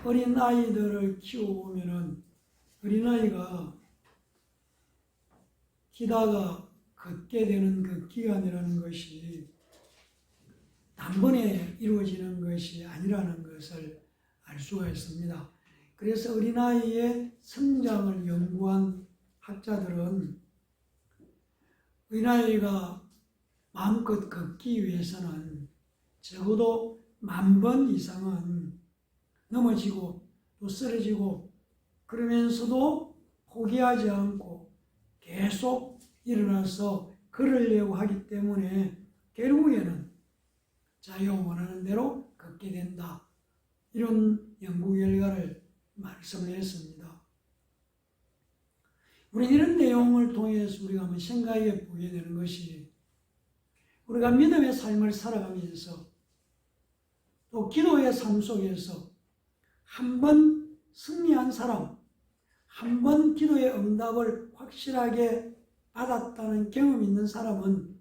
어린아이들을 키워보면은 어린아이가 기다가 걷게 되는 그 기간이라는 것이 단번에 이루어지는 것이 아니라는 것을 알 수가 있습니다. 그래서 어린아이의 성장을 연구한 학자들은 어린아이가 마음껏 걷기 위해서는 적어도 10,000번 이상은 넘어지고 또 쓰러지고 그러면서도 포기하지 않고 계속 일어나서 걸으려고 하기 때문에 결국에는 자기가 원하는 대로 걷게 된다. 이런 연구 결과를 말씀을 했습니다. 우리는 이런 내용을 통해서 우리가 한번 생각해 보게 되는 것이 우리가 믿음의 삶을 살아가면서 또 기도의 삶 속에서 한 번 승리한 사람, 한 번 기도의 응답을 확실하게 받았다는 경험이 있는 사람은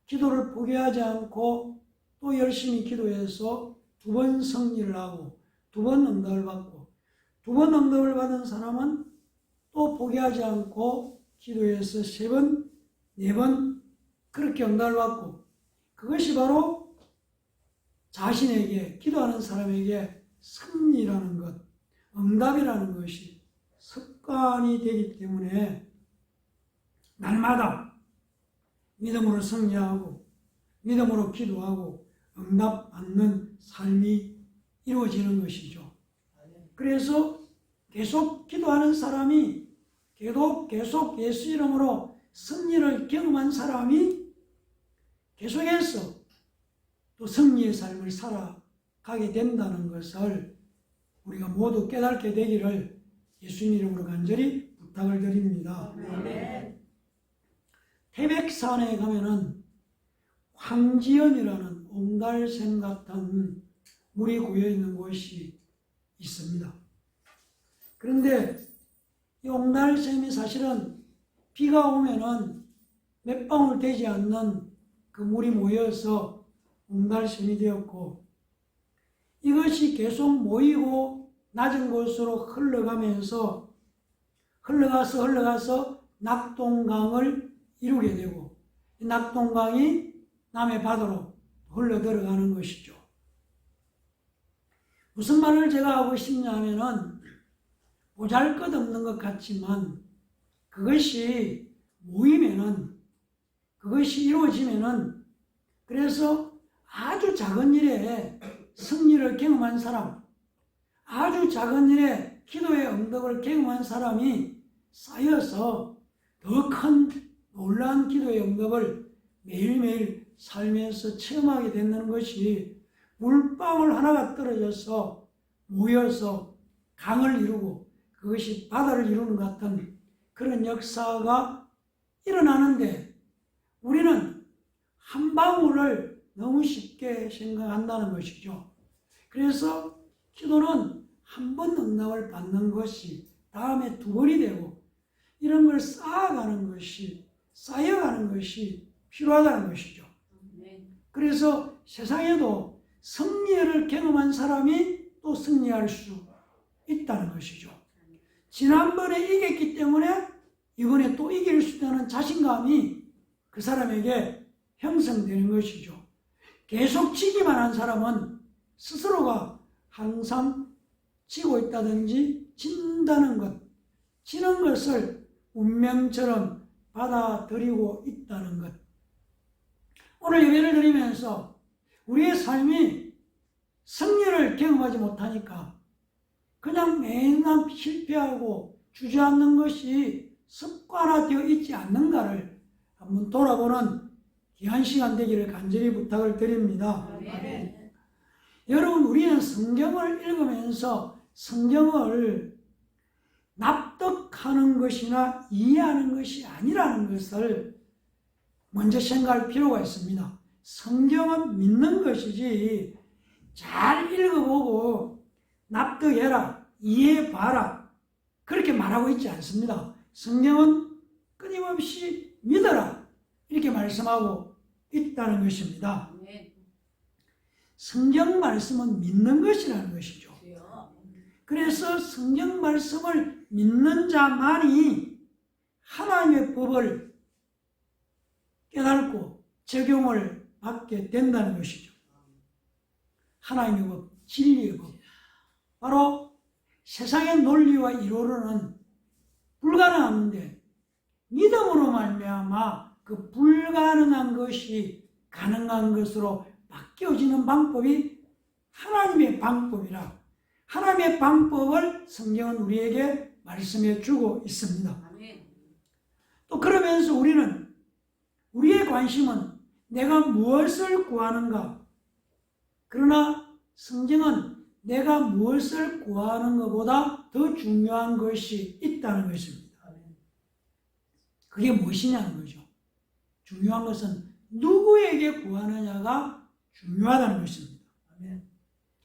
기도를 포기하지 않고 또 열심히 기도해서 2번 승리를 하고 2번 응답을 받고 2번 응답을 받은 사람은 또 포기하지 않고 기도해서 3번, 4번 그렇게 응답을 받고 그것이 바로 자신에게 기도하는 사람에게 승리라는 것, 응답이라는 것이 습관이 되기 때문에 날마다 믿음으로 승리하고 믿음으로 기도하고 응답 받는 삶이 이루어지는 것이죠. 그래서 계속 기도하는 사람이 계속 예수 이름으로 승리를 경험한 사람이 계속해서 또 승리의 삶을 살아가게 된다는 것을 우리가 모두 깨닫게 되기를 예수님 이름으로 간절히 부탁을 드립니다. 아멘. 태백산에 가면은 황지연이라는 옹달샘 같은 물이 고여 있는 곳이 있습니다. 그런데 이 옹달샘이 사실은 비가 오면은 몇 방울 되지 않는 그 물이 모여서 옹달샘이 되었고 이것이 계속 모이고 낮은 곳으로 흘러가면서 흘러가서 낙동강을 이루게 되고 이 낙동강이 남해 바다로 흘러 들어가는 것이죠. 무슨 말을 제가 하고 싶냐면은 보잘것없는 것 같지만 그것이 모이면은 그것이 이루어지면은 그래서 아주 작은 일에 승리를 경험한 사람, 아주 작은 일에 기도의 응답을 경험한 사람이 쌓여서 더 큰 놀라운 기도의 응답을 매일매일 살면서 체험하게 되는 것이 물방울 하나가 떨어져서 모여서 강을 이루고 그것이 바다를 이루는 것 같은 그런 역사가 일어나는데 우리는 한 방울을 너무 쉽게 생각한다는 것이죠. 그래서 기도는 한 번 응답을 받는 것이 다음에 2번이 되고 이런 걸 쌓아가는 것이 쌓여가는 것이 필요하다는 것이죠. 그래서 세상에도 승리를 경험한 사람이 또 승리할 수 있다는 것이죠. 지난번에 이겼기 때문에 이번에 또 이길 수 있다는 자신감이 그 사람에게 형성되는 것이죠. 계속 지기만 한 사람은 스스로가 항상 지고 있다든지 진다는 것, 지는 것을 운명처럼 받아들이고 있다는 것. 오늘 예배를 드리면서 우리의 삶이 승리를 경험하지 못하니까 그냥 매일 실패하고 주저앉는 것이 습관화되어 있지 않는가를 한번 돌아보는 귀한 시간 되기를 간절히 부탁을 드립니다. 아멘. 여러분, 우리는 성경을 읽으면서 성경을 납득하는 것이나 이해하는 것이 아니라는 것을 먼저 생각할 필요가 있습니다. 성경은 믿는 것이지 잘 읽어보고 납득해라, 이해해봐라 그렇게 말하고 있지 않습니다. 성경은 끊임없이 믿어라 이렇게 말씀하고 있다는 것입니다. 성경 말씀은 믿는 것이라는 것이죠. 그래서 성경 말씀을 믿는 자만이 하나님의 법을 깨닫고 적용을 받게 된다는 것이죠. 하나님의 법, 진리의 법. 바로 세상의 논리와 이론으로는 불가능한데 믿음으로 말미암아 그 불가능한 것이 가능한 것으로 바뀌어지는 방법이 하나님의 방법이라 하나님의 방법을 성경은 우리에게 말씀해 주고 있습니다. 또 그러면서 우리의 관심은 내가 무엇을 구하는가? 그러나 성경은 내가 무엇을 구하는 것보다 더 중요한 것이 있다는 것입니다. 그게 무엇이냐는 거죠. 중요한 것은 누구에게 구하느냐가 중요하다는 것입니다.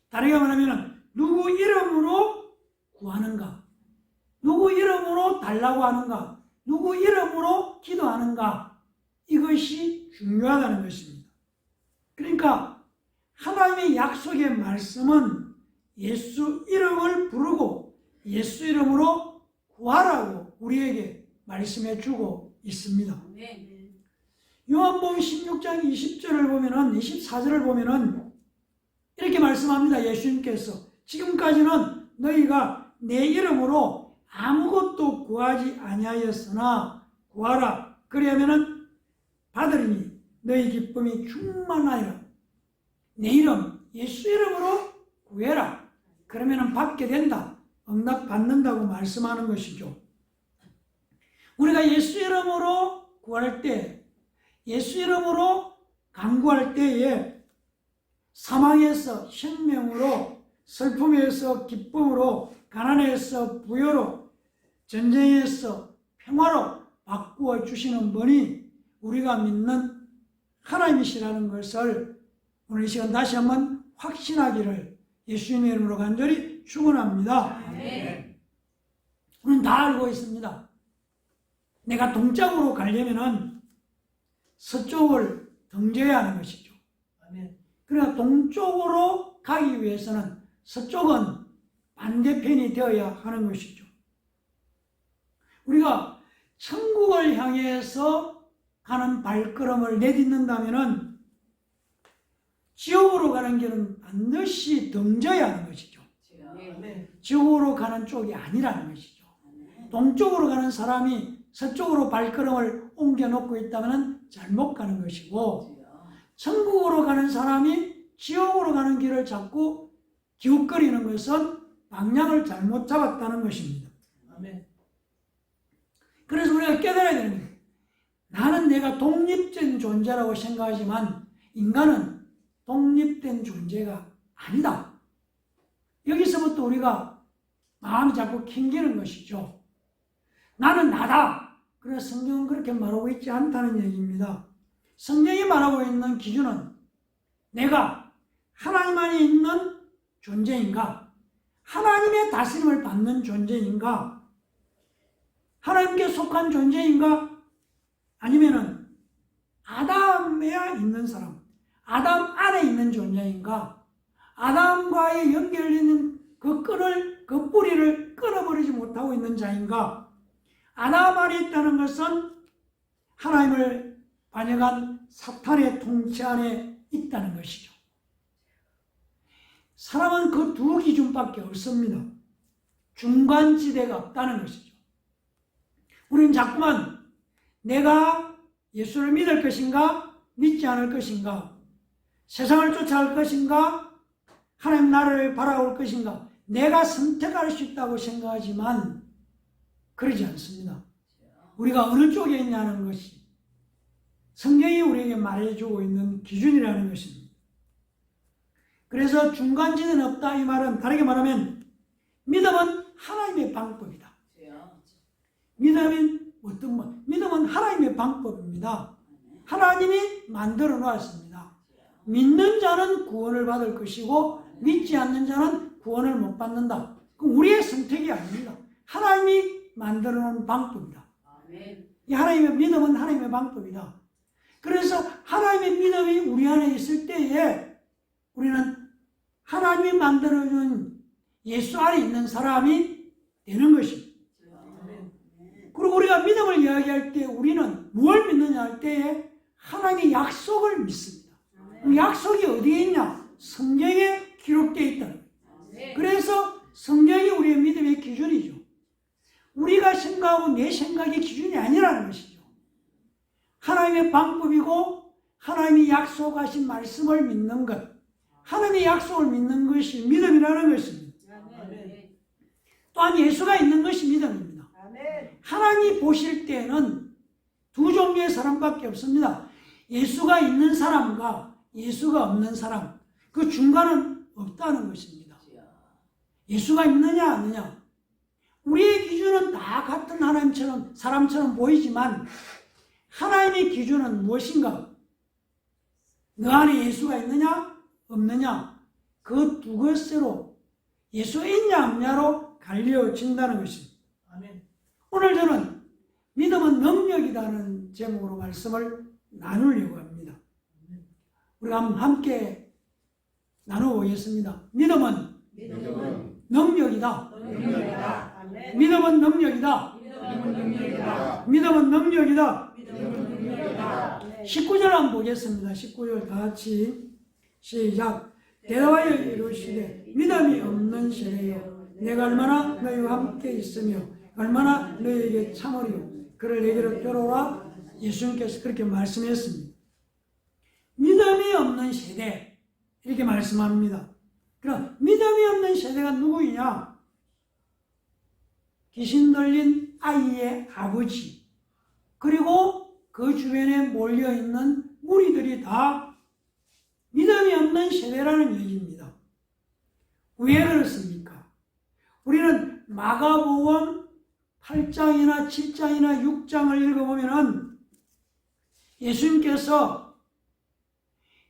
다르게 말하면 누구 이름으로 구하는가? 누구 이름으로 달라고 하는가? 누구 이름으로 기도하는가? 이것이 중요하다는 것입니다. 그러니까 하나님의 약속의 말씀은 예수 이름을 부르고 예수 이름으로 구하라고 우리에게 말씀해 주고 있습니다. 요한복음 16장 20절을 보면은 24절을 보면은 이렇게 말씀합니다. 예수님께서 지금까지는 너희가 내 이름으로 아무것도 구하지 아니하였으나 구하라. 그리하면은 받으리니 너희 기쁨이 충만하리라. 내 이름 예수 이름으로 구해라. 그러면은 받게 된다. 응답 받는다고 말씀하는 것이죠. 우리가 예수 이름으로 구할 때, 예수 이름으로 간구할 때에 사망에서 생명으로, 슬픔에서 기쁨으로, 가난에서 부여로, 전쟁에서 평화로 바꾸어 주시는 분이 우리가 믿는 하나님이시라는 것을 오늘 이 시간 다시 한번 확신하기를 예수님의 이름으로 간절히 축원합니다. 우리는 다 알고 있습니다. 내가 동쪽으로 가려면은 서쪽을 등져야 하는 것이죠. 그러나 동쪽으로 가기 위해서는 서쪽은 반대편이 되어야 하는 것이죠. 우리가 천국을 향해서 가는 발걸음을 내딛는다면은 지옥으로 가는 길은 반드시 등져야 하는 것이죠. 지옥으로 가는 쪽이 아니라는 것이죠. 동쪽으로 가는 사람이 서쪽으로 발걸음을 옮겨놓고 있다면 잘못 가는 것이고, 천국으로 가는 사람이 지옥으로 가는 길을 자꾸 기웃거리는 것은 방향을 잘못 잡았다는 것입니다. 그래서 우리가 깨달아야 되는 거예요. 나는 내가 독립된 존재라고 생각하지만 인간은 독립된 존재가 아니다. 여기서부터 우리가 마음이 자꾸 캥기는 것이죠. 나는 나다. 그래서 성경은 그렇게 말하고 있지 않다는 얘기입니다. 성경이 말하고 있는 기준은 내가 하나님 안에 있는 존재인가? 하나님의 다스림을 받는 존재인가? 하나님께 속한 존재인가? 아니면은 아담에 있는 사람, 아담 안에 있는 존재인가? 아담과의 연결되는 그 끈을, 그 뿌리를 끊어버리지 못하고 있는 자인가? 아담 안에 있다는 것은 하나님을 반역한 사탄의 통치 안에 있다는 것이죠. 사람은 그 두 기준밖에 없습니다. 중간지대가 없다는 것이죠. 우리는 자꾸만 내가 예수를 믿을 것인가, 믿지 않을 것인가, 세상을 쫓아갈 것인가, 하나님 나라를 바라볼 것인가, 내가 선택할 수 있다고 생각하지만 그러지 않습니다. 우리가 어느 쪽에 있냐는 것이 성경이 우리에게 말해주고 있는 기준이라는 것입니다. 그래서 중간지대는 없다 이 말은 다르게 말하면 믿음은 하나님의 방법이다. 믿음은 어떤 말? 믿음은 하나님의 방법입니다. 하나님이 만들어 놓았습니다. 믿는 자는 구원을 받을 것이고 믿지 않는 자는 구원을 못 받는다. 그건 우리의 선택이 아닙니다. 하나님이 만들어 놓은 방법이다. 이 하나님의 믿음은 하나님의 방법이다. 그래서 하나님의 믿음이 우리 안에 있을 때에 우리는 하나님이 만들어준 예수 안에 있는 사람이 되는 것입니다. 그리고 우리가 믿음을 이야기할 때 우리는 무엇을 믿느냐 할 때에 하나님의 약속을 믿습니다. 그 약속이 어디에 있냐? 성경에 기록되어 있다는 거예요. 그래서 성경이 우리의 믿음의 기준이죠. 우리가 생각하고 내 생각의 기준이 아니라는 것이죠. 하나님의 방법이고 하나님이 약속하신 말씀을 믿는 것, 하나님의 약속을 믿는 것이 믿음이라는 것입니다. 또한 예수가 있는 것이 믿음입니다. 하나님이 보실 때는 두 종류의 사람밖에 없습니다. 예수가 있는 사람과 예수가 없는 사람, 그 중간은 없다는 것입니다. 예수가 있느냐 아니냐, 우리의 기준은 다 같은 하나님처럼 사람처럼 보이지만 하나님의 기준은 무엇인가? 너 안에 예수가 있느냐 없느냐, 그 두 것으로 예수가 있냐 없냐로 갈려진다는 것입니다. 오늘 저는 믿음은 능력이라는 제목으로 말씀을 나누려고 합니다. 우리가 함께 나눠보겠습니다. 믿음은 능력이다. 믿음은 능력이다. 믿음은 능력이다. 19절 한번 보겠습니다. 19절 다 같이 시작. 대답하여 이르시되 믿음이 없는 세대여 내가 얼마나 너희와 함께 있으며 얼마나 너희에게 참으리요. 그를 내게로 끌어오라. 예수님께서 그렇게 말씀했습니다. 믿음이 없는 세대 이렇게 말씀합니다. 그럼 믿음이 없는 세대가 누구이냐? 귀신 들린 아이의 아버지 그리고 그 주변에 몰려있는 무리들이 다 믿음이 없는 세대라는 얘기입니다. 왜 그렇습니까? 우리는 마가복음 8장이나 7장이나 6장을 읽어보면 예수님께서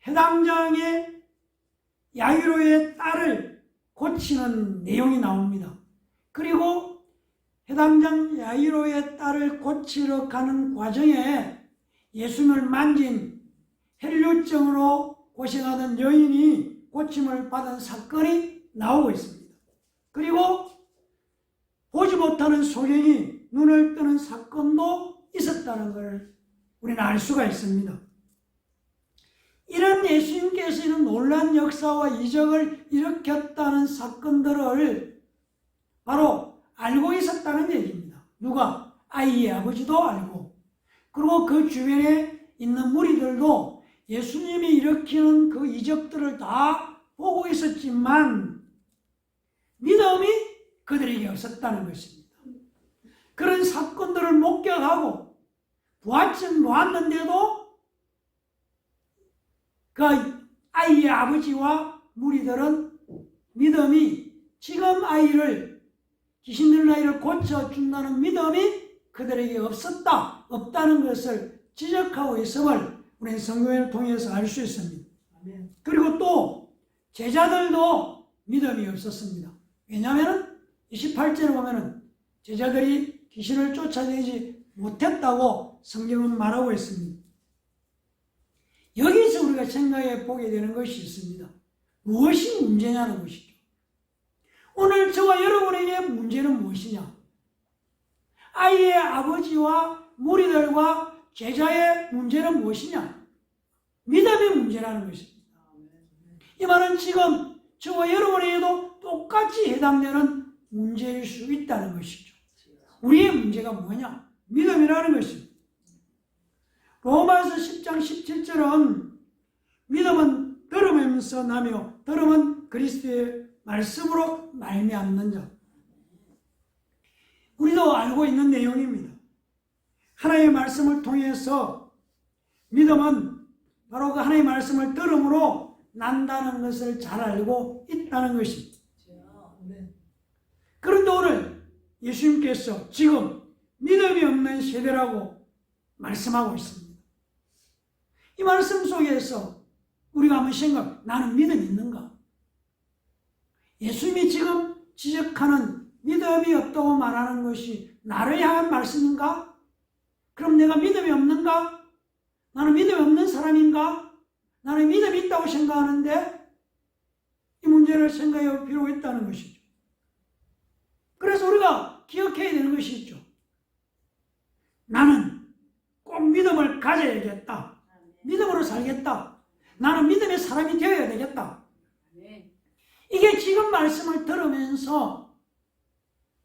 해당장의 야이로의 딸을 고치는 내용이 나옵니다. 그리고 해당장 야이로의 딸을 고치러 가는 과정에 예수님을 만진 혈류증으로 고생하던 여인이 고침을 받은 사건이 나오고 있습니다. 그리고 보지 못하는 소경이 눈을 뜨는 사건도 있었다는 걸 우리는 알 수가 있습니다. 이런 예수님께서 이런 놀라운 역사와 이적을 일으켰다는 사건들을 바로 알고 있었다는 얘기입니다. 누가? 아이의 아버지도 알고, 그리고 그 주변에 있는 무리들도 예수님이 일으키는 그 이적들을 다 보고 있었지만 믿음이 그들에게 없었다는 것입니다. 그런 사건들을 목격하고 보았는데도 그 아이의 아버지와 무리들은 믿음이 지금 아이를 귀신 들린 아이를 고쳐준다는 믿음이 그들에게 없다는 것을 지적하고 있음을 우리는 성경을 통해서 알 수 있습니다. 그리고 또 제자들도 믿음이 없었습니다. 왜냐하면 28절에 보면 제자들이 귀신을 쫓아내지 못했다고 성경은 말하고 있습니다. 여기서 우리가 생각해 보게 되는 것이 있습니다. 무엇이 문제냐는 것이죠. 오늘 저와 여러분에게 문제는 무엇이냐? 아이의 아버지와 무리들과 제자의 문제는 무엇이냐? 믿음의 문제라는 것입니다. 이 말은 지금 저와 여러분에게도 똑같이 해당되는 문제일 수 있다는 것이죠. 우리의 문제가 뭐냐? 믿음이라는 것입니다. 로마서 10장 17절은 믿음은 들으면서 나며 들음은 그리스도의 말씀으로 말미암는 자. 우리도 알고 있는 내용입니다. 하나님의 말씀을 통해서 믿음은 바로 그 하나님의 말씀을 들음으로 난다는 것을 잘 알고 있다는 것입니다. 그런데 오늘 예수님께서 지금 믿음이 없는 세대라고 말씀하고 있습니다. 이 말씀 속에서 우리가 한번 나는 믿음이 있는가? 예수님이 지금 지적하는 믿음이 없다고 말하는 것이 나를 향한 말씀인가? 그럼 내가 믿음이 없는가? 나는 믿음이 없는 사람인가? 나는 믿음이 있다고 생각하는데 이 문제를 생각해 볼 필요가 있다는 것이죠. 그래서 우리가 기억해야 되는 것이 있죠. 나는 꼭 믿음을 가져야겠다. 믿음으로 살겠다. 나는 믿음의 사람이 되어야 되겠다. 이게 지금 말씀을 들으면서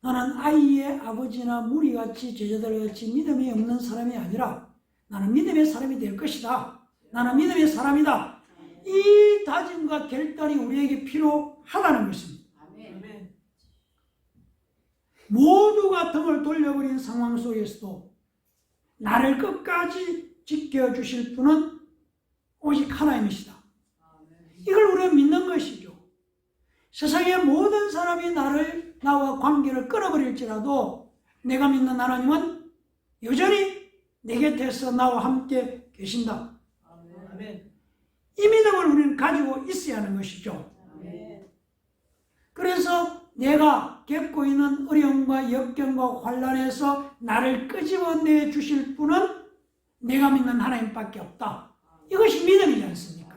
나는 아이의 아버지나 무리같이 제자들같이 믿음이 없는 사람이 아니라 나는 믿음의 사람이 될 것이다. 나는 믿음의 사람이다. 이 다짐과 결단이 우리에게 필요하다는 것입니다. 모두가 등을 돌려버린 상황 속에서도 나를 끝까지 지켜주실 분은 오직 하나님이시다. 이걸 우리가 믿는 것이죠. 세상의 모든 사람이 나와 관계를 끊어버릴지라도 내가 믿는 하나님은 여전히 내 곁에서 나와 함께 계신다. 이 믿음을 우리는 가지고 있어야 하는 것이죠. 그래서 내가 겪고 있는 어려움과 역경과 환난에서 나를 끄집어내 주실 분은 내가 믿는 하나님밖에 없다. 이것이 믿음이지 않습니까?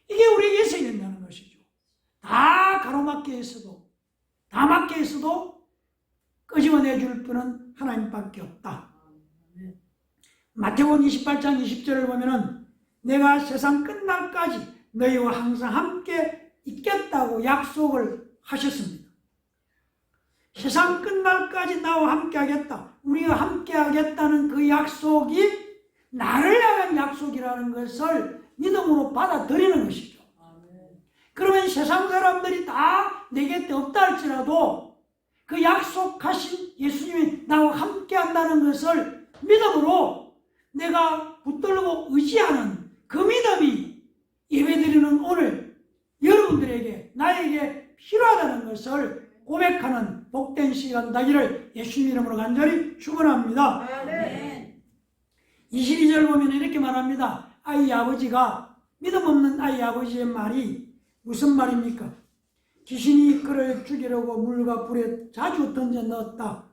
이게 우리에게 있어야 된다는 것이죠. 다 가로막혀 있어도, 다 막혀 있어도 끄집어내 줄 분은 하나님밖에 없다. 마태복음 28장 20절을 보면은 내가 세상 끝날까지 너희와 항상 함께 있겠다고 약속을 하셨습니다. 세상 끝날까지 나와 함께 하겠다. 우리가 함께 하겠다는 그 약속이 나를 향한 약속이라는 것을 믿음으로 받아들이는 것이죠. 그러면 세상 사람들이 다 내 곁에 없다 할지라도 그 약속하신 예수님이 나와 함께 한다는 것을 믿음으로 내가 붙들고 의지하는 그 믿음이 예배드리는 오늘 여러분들에게 나에게 필요하다는 것을 고백하는 복된 시간 되기를 예수님 이름으로 간절히 축원합니다. 22절 보면 이렇게 말합니다. 아이 아버지가 믿음 없는 아이 아버지의 말이 무슨 말입니까? 귀신이 그를 죽이려고 물과 불에 자주 던져 넣었다.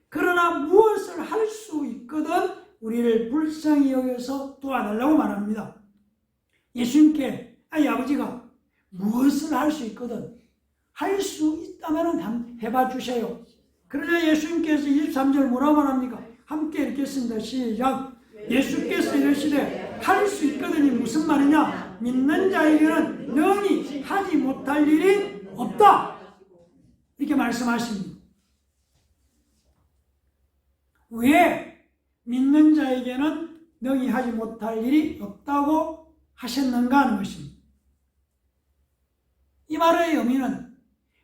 그러나 무엇을 할 수 있거든 우리를 불쌍히 여겨서 도와달라고 말합니다. 예수님께 아이 아버지가 무엇을 할 수 있거든 할 수 있다면 한번 해봐 주세요. 그러자 예수님께서 23절 뭐라고 말합니까? 함께 읽겠습니다. 시작. 예수께서 이르시되 할 수 있거든이 무슨 말이냐? 믿는 자에게는 능히 하지 못할 일이 없다. 이렇게 말씀하십니다. 왜 믿는 자에게는 능히 하지 못할 일이 없다고 하셨는가 하는 것입니다. 이 말의 의미는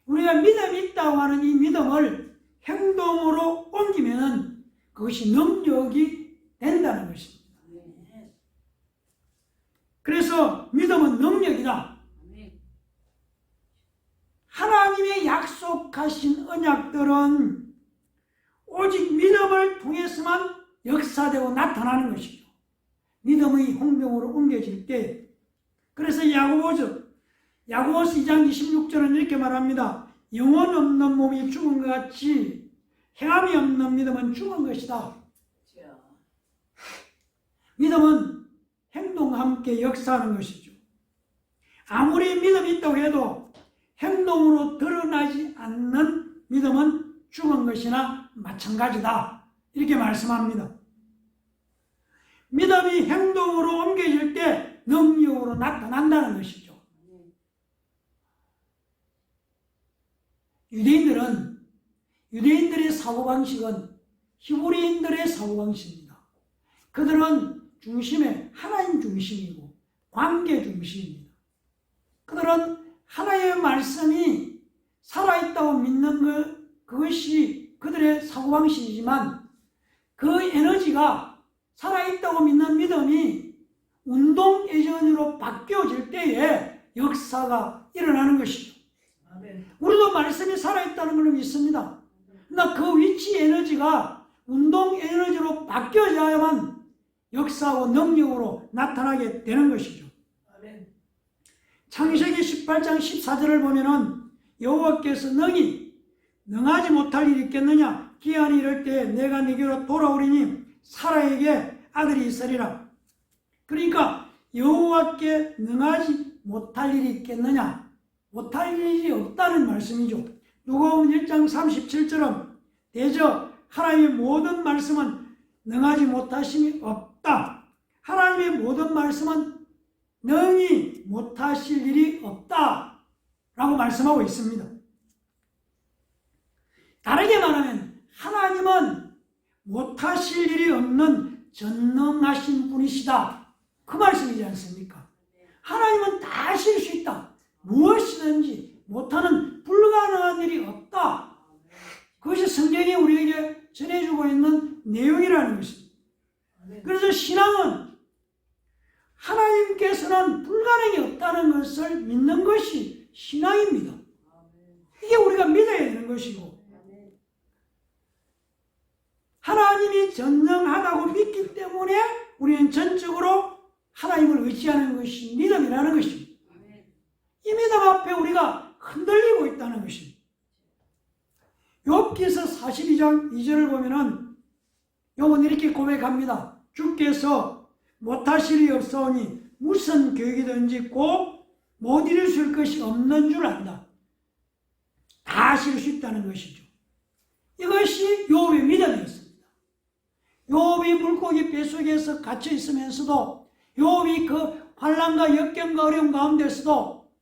우리가 믿음이 있다고 하는 이 믿음을 행동으로 옮기면 그것이 능력이 된다는 것입니다. 그래서 믿음은 능력이다. 하나님의 약속하신 언약들은 오직 믿음을 통해서만 역사되고 나타나는 것이죠. 믿음의 홍경으로 옮겨질 때. 그래서 야고보서 2장 26절은 이렇게 말합니다. 영혼 없는 몸이 죽은 것 같이 행함이 없는 믿음은 죽은 것이다. 믿음은 행동과 함께 역사하는 것이죠. 아무리 믿음이 있다고 해도 행동으로 드러나지 않는 믿음은 죽은 것이나 마찬가지다. 이렇게 말씀합니다. 믿음이 행동으로 옮겨질 때 능력으로 나타난다는 것이죠. 유대인들의 사고방식은 히브리인들의 사고방식입니다. 그들은 중심에 하나님 중심이고 관계 중심입니다. 그들은 하나님의 말씀이 살아있다고 믿는 그것이 그들의 사고방식이지만 그 에너지가 살아있다고 믿는 믿음이 운동 예전으로 바뀌어질 때에 역사가 일어나는 것이죠. 우리도 말씀이 살아있다는 걸 믿습니다. 그러나 그 위치 에너지가 운동 에너지로 바뀌어야만 역사와 능력으로 나타나게 되는 것이죠. 창세기 18장 14절을 보면은 여호와께서 능하지 못할 일이 있겠느냐? 기한이 이럴 때 내가 네게로 돌아오리니 사라에게 아들이 있으리라. 그러니까 여호와께 능하지 못할 일이 있겠느냐? 못할 일이 없다는 말씀이죠. 누가복음 1장 37절은 대저 하나님의 모든 말씀은 능하지 못하심이 없다. 하나님의 모든 말씀은 능히 못하실 일이 없다 라고 말씀하고 있습니다. 다르게 말하면 하나님은 못하실 일이 없는 전능하신 분이시다, 그 말씀이지 않습니까? 하나님은 다 하실 수 있다. 무엇이든지 못하는 불가능한 일이 없다. 그것이 성경이 우리에게 전해주고 있는 내용이라는 것입니다. 그래서 신앙은 하나님께서는 불가능이 없다는 것을 믿는 것이 신앙입니다. 이게 우리가 믿어야 되는 것이고, 하나님이 전능하다고 믿기 때문에 우리는 전적으로 하나님을 의지하는 것이 믿음이라는 것입니다. 이 믿음 앞에 우리가 흔들리고 있다는 것입니다. 욥기서 42장 2절을 보면은 욥은 이렇게 고백합니다. 주께서 못하실 일이 없사오니 무슨 계획이든지 꼭 못 이루실 것이 없는 줄 안다. 다 하실 수 있다는 것이죠. 이것이 욥의 믿음이었습니다. 욥이 물고기 뱃속에서 갇혀 있으면서도, 욥이 그 환난과 역경과 어려움 가운데서도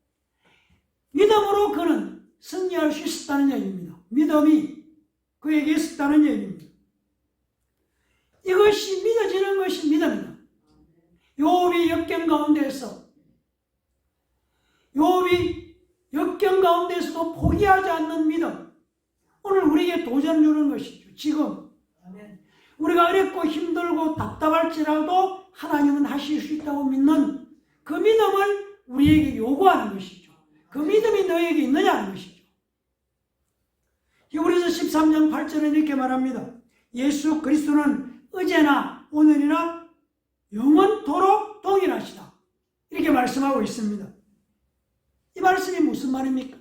믿음으로 그는 승리할 수 있었다는 얘기입니다. 믿음이 그에게 있었다는 얘기입니다. 이것이 믿어지는 것이 믿음이다. 욥이 역경 가운데서도 포기하지 않는 믿음, 오늘 우리에게 도전을 주는 것이죠. 지금 우리가 어렵고 힘들고 답답할지라도 하나님은 하실 수 있다고 믿는 그 믿음을 우리에게 요구하는 것이죠. 그 믿음이 너에게 있느냐는 것이죠. 히브리서 13장 8절에 이렇게 말합니다. 예수 그리스도는 어제나 오늘이나 영원토록 동일하시다. 이렇게 말씀하고 있습니다. 이 말씀이 무슨 말입니까?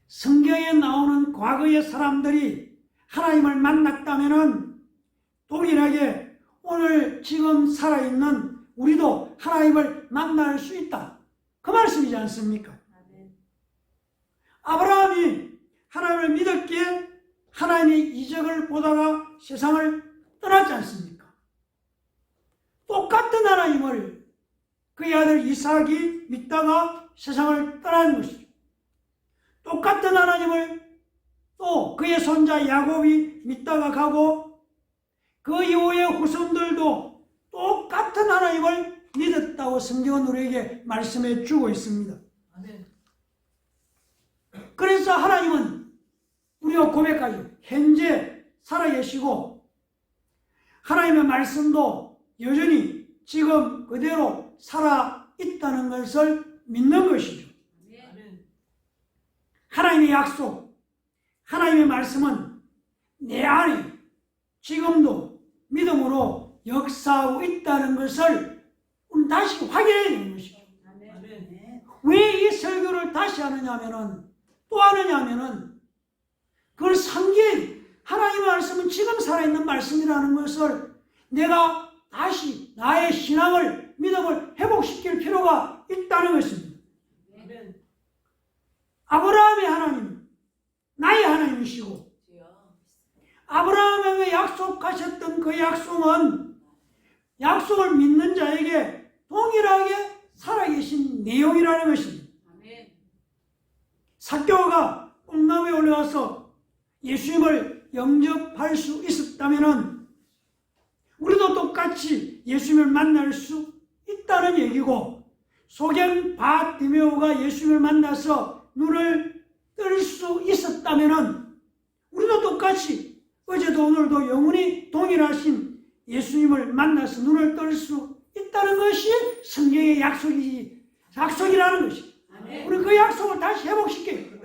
성경에 나오는 과거의 사람들이 하나님을 만났다면 동일하게 오늘 지금 살아있는 우리도 하나님을 만날 수 있다, 그 말씀이지 않습니까? 아브라함이 하나님을 믿었기에 하나님의 이적을 보다가 세상을 떠났지 않습니까? 똑같은 하나님을 그의 아들 이삭이 믿다가 세상을 떠나는 것이죠. 똑같은 하나님을 또 그의 손자 야곱이 믿다가 가고, 그 이후의 후손들도 똑같은 하나님을 믿었다고 성경은 우리에게 말씀해 주고 있습니다. 그래서 하나님은 우리가 고백하죠. 현재 살아계시고 하나님의 말씀도 여전히 지금 그대로 살아있다는 것을 믿는 것이죠. 하나님의 약속, 하나님의 말씀은 내 안에 지금도 믿음으로 역사하고 있다는 것을 다시 확인해야 되는 것이죠. 왜 이 설교를 다시 하느냐 하면은, 또 하느냐 하면은, 그걸 상기해, 하나님의 말씀은 지금 살아있는 말씀이라는 것을 내가 다시 나의 신앙을, 믿음을 회복시킬 필요가 있다는 것입니다. 아브라함의 하나님, 나의 하나님이시고, 아브라함에게 약속하셨던 그 약속은 약속을 믿는 자에게 동일하게 살아계신 내용이라는 것입니다. 삭개오가 꿈나무에 올라가서 예수님을 영접할 수 있었다면 우리도 똑같이 예수님을 만날 수 있다는 얘기고, 소경 바디메오가 예수님을 만나서 눈을 뜰 수 있었다면 우리도 똑같이 어제도 오늘도 영원히 동일하신 예수님을 만나서 눈을 뜰 수 있다는 것이 성경의 약속이라는 것이. 우리 그 약속을 다시 회복시켜요.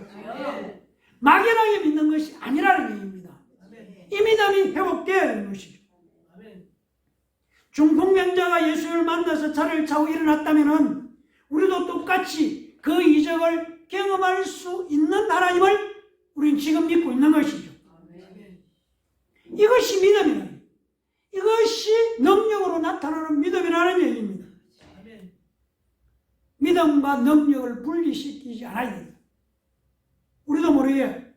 막연하게 믿는 것이 아니라는 얘기입니다. 이 믿음이 회복되어야 하는 것이죠. 중풍병자가 예수님을 만나서 차를 차고 일어났다면 우리도 똑같이 그 이적을 경험할 수 있는 하나님을 우리는 지금 믿고 있는 것이죠. 이것이 믿음이다. 이것이 능력으로 나타나는 믿음이라는 얘기입니다. 믿음과 능력을 분리시키지 않아야 됩니다. 우리도 모르게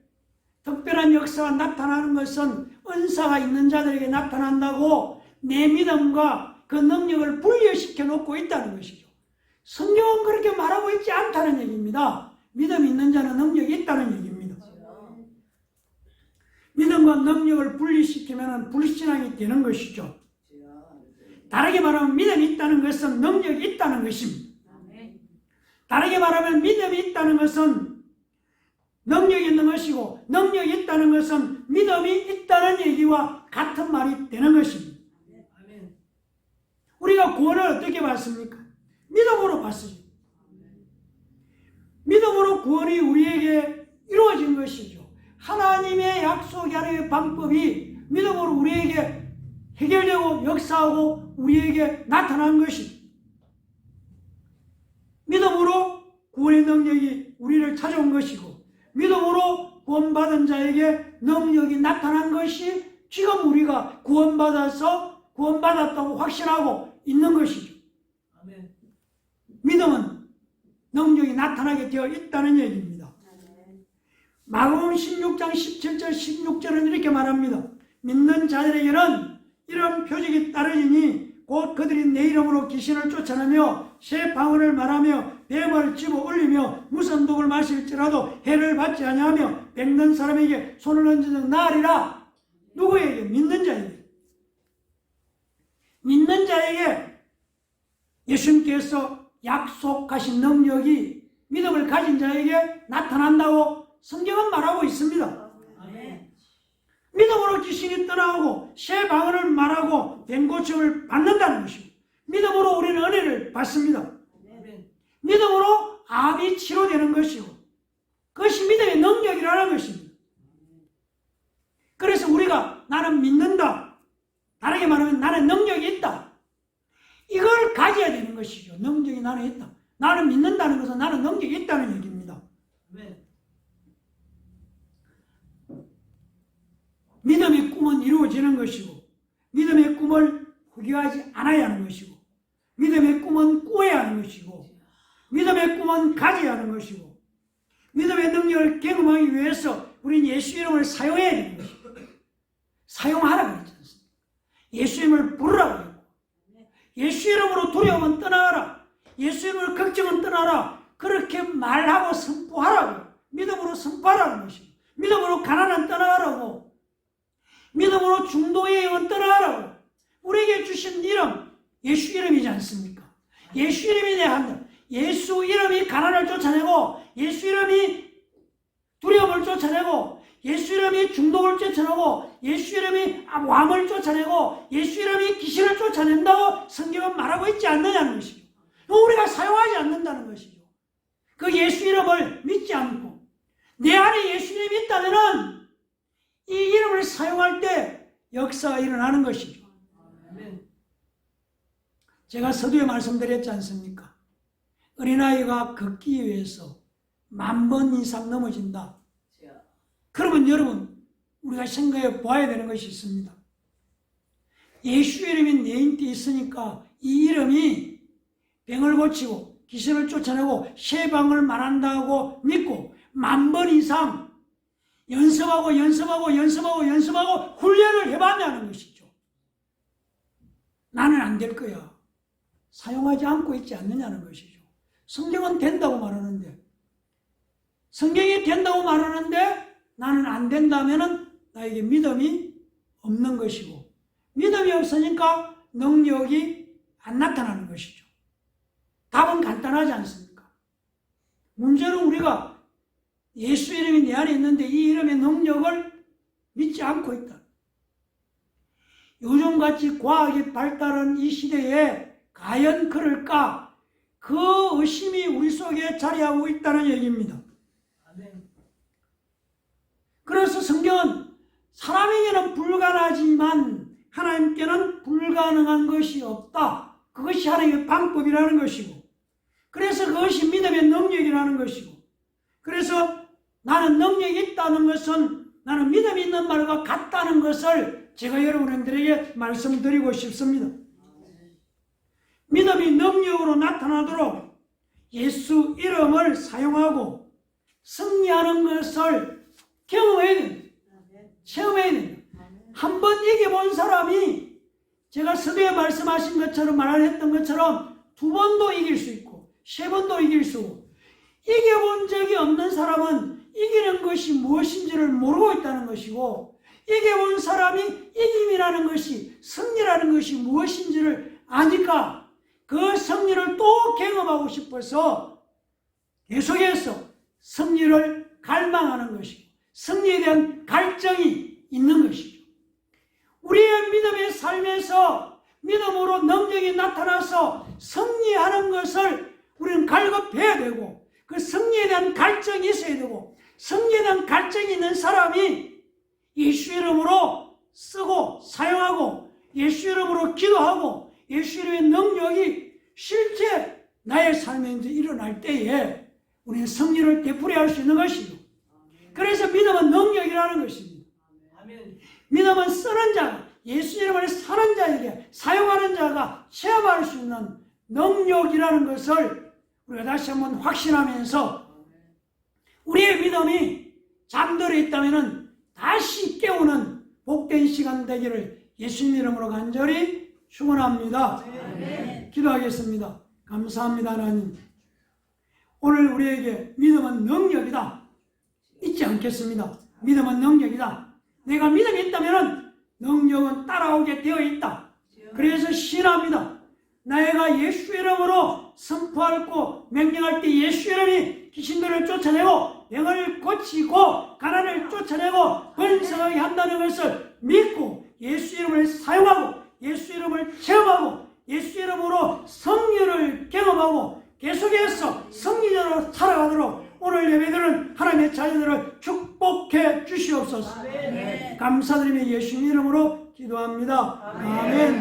특별한 역사가 나타나는 것은 은사가 있는 자들에게 나타난다고 내 믿음과 그 능력을 분리시켜 놓고 있다는 것이죠. 성경은 그렇게 말하고 있지 않다는 얘기입니다. 믿음이 있는 자는 능력이 있다는 얘기입니다. 믿음과 능력을 분리시키면 불신앙이 되는 것이죠. 다르게 말하면 믿음이 있다는 것은 능력이 있다는 것입니다. 다르게 말하면 믿음이 있다는 것은 능력이 있는 것이고, 능력이 있다는 것은 믿음이 있다는 얘기와 같은 말이 되는 것입니다. 우리가 구원을 어떻게 받습니까? 믿음으로 받습니다. 믿음으로 구원이 우리에게 이루어진 것이죠. 하나님의 약속이 하나님의 방법이 믿음으로 우리에게 해결되고 역사하고 우리에게 나타난 것입니다. 믿음으로 구원의 능력이 우리를 찾아온 것이고, 믿음으로 구원받은 자에게 능력이 나타난 것이 지금 우리가 구원받았다고 확신하고 있는 것이죠. 아멘. 믿음은 능력이 나타나게 되어 있다는 얘기입니다. 마가복음 16장 17절 16절은 이렇게 말합니다. 믿는 자들에게는 이런 표적이 따르지니 곧 그들이 내 이름으로 귀신을 쫓아내며 새 방언을 말하며 뱀을 집어 올리며 무슨 독을 마실지라도 해를 받지 아니하며 뵙는 사람에게 손을 얹는 날이라. 누구에게? 믿는 자에게. 믿는 자에게 예수님께서 약속하신 능력이 믿음을 가진 자에게 나타난다고 성경은 말하고 있습니다. 믿음으로 귀신이 떠나고 새 방언을 말하고 된 고침을 받는다는 것입니다. 믿음으로 우리는 은혜를 받습니다. 믿음으로 암이 치료되는 것이고, 그것이 믿음의 능력이라는 것입니다. 그래서 우리가 나는 믿는다, 다르게 말하면 나는 능력이 있다, 이걸 가져야 되는 것이죠. 능력이 나는 있다. 나는 믿는다는 것은 나는 능력이 있다는 얘기입니다. 믿음의 꿈은 이루어지는 것이고, 믿음의 꿈을 포기하지 않아야 하는 것이고, 믿음의 꿈은 꾸어야 하는 것이고, 믿음의 꿈은 가져야 하는 것이고, 믿음의 능력을 경험하기 위해서 우리는 예수 이름을 사용해야 되는 것이고, 사용하라고 그랬지 않습니까? 예수 이름을 부르라고 했고, 예수 이름으로 두려움은 떠나가라, 예수 이름으로 걱정은 떠나라, 그렇게 말하고 선포하라고, 믿음으로 선포하라는 것입니다. 믿음으로 가난은 떠나가라고, 믿음으로 중도의 영은 떠나가라고. 우리에게 주신 이름, 예수 이름이지 않습니까? 예수 이름이 내야 한다. 예수 이름이 가난을 쫓아내고, 예수 이름이 두려움을 쫓아내고, 예수 이름이 중독을 쫓아내고, 예수 이름이 왕을 쫓아내고, 예수 이름이 귀신을 쫓아낸다고 성경은 말하고 있지 않느냐는 것이죠. 우리가 사용하지 않는다는 것이죠. 그 예수 이름을 믿지 않고 내 안에 예수 이름이 있다면은 이 이름을 사용할 때 역사가 일어나는 것이죠. 제가 서두에 말씀드렸지 않습니까? 어린아이가 걷기 위해서 10,000번 이상 넘어진다. 그러면 여러분, 우리가 생각해 보아야 되는 것이 있습니다. 예수 이름이 내 인기에 있으니까 이 이름이 병을 고치고 귀신을 쫓아내고 새 방언을 말한다고 믿고 10,000번 이상 연습하고 훈련을 해봤냐는 것이죠. 나는 안 될 거야. 사용하지 않고 있지 않느냐는 것이죠. 성경은 된다고 말하는데, 성경이 된다고 말하는데 나는 안 된다면은 나에게 믿음이 없는 것이고, 믿음이 없으니까 능력이 안 나타나는 것이죠. 답은 간단하지 않습니까? 문제는 우리가 예수 이름이 내 안에 있는데 이 이름의 능력을 믿지 않고 있다. 요즘같이 과학이 발달한 이 시대에 과연 그럴까? 그 의심이 우리 속에 자리하고 있다는 얘기입니다. 그래서 성경은 사람에게는 불가능하지만 하나님께는 불가능한 것이 없다. 그것이 하나님의 방법이라는 것이고, 그래서 그것이 믿음의 능력이라는 것이고, 그래서 나는 능력이 있다는 것은 나는 믿음이 있는 말과 같다는 것을 제가 여러분들에게 말씀드리고 싶습니다. 믿음이 능력으로 나타나도록 예수 이름을 사용하고 승리하는 것을 경험해야 됩니다. 체험해야 됩니다. 한번 이겨본 사람이 제가 서두에 말씀하신 것처럼 말했던 것처럼 2번도 이길 수 있고 3번도 이길 수 있고, 이겨본 적이 없는 사람은 이기는 것이 무엇인지를 모르고 있다는 것이고, 이겨본 사람이 이김이라는 것이, 승리라는 것이 무엇인지를 아니까 그 승리를 또 경험하고 싶어서 계속해서 승리를 갈망하는 것이고, 승리에 대한 갈증이 있는 것이죠. 우리의 믿음의 삶에서 믿음으로 능력이 나타나서 승리하는 것을 우리는 갈급해야 되고, 그 승리에 대한 갈증이 있어야 되고, 승리에 대한 갈증이 있는 사람이 예수 이름으로 쓰고 사용하고, 예수 이름으로 기도하고, 예수 이름의 능력이 실제 나의 삶에 이제 일어날 때에 우리는 승리를 되풀이할 수 있는 것이죠. 그래서 믿음은 능력이라는 것입니다. 믿음은 쓰는 자, 예수 이름을 사는 자에게, 사용하는 자가 체험할 수 있는 능력이라는 것을 우리가 다시 한번 확신하면서, 우리의 믿음이 잠들어 있다면 다시 깨우는 복된 시간 되기를 예수님 이름으로 간절히 축원합니다. 기도하겠습니다. 감사합니다. 하나님, 오늘 우리에게 믿음은 능력이다 잊지 않겠습니다. 믿음은 능력이다. 내가 믿음이 있다면 능력은 따라오게 되어 있다. 그래서 신합니다. 내가 예수 이름으로 선포하고 명령할 때 예수 이름이 귀신들을 쫓아내고 병을 고치고 가난을 쫓아내고 번성하게 한다는 것을 믿고 예수 이름을 사용하고 예수 이름을 체험하고 예수 이름으로 승리를 경험하고 계속해서 승리자로 살아가도록 오늘 예배드리는 하나님의 자녀들을 축복해 주시옵소서. 감사드리며 예수님 이름으로 기도합니다. 아멘.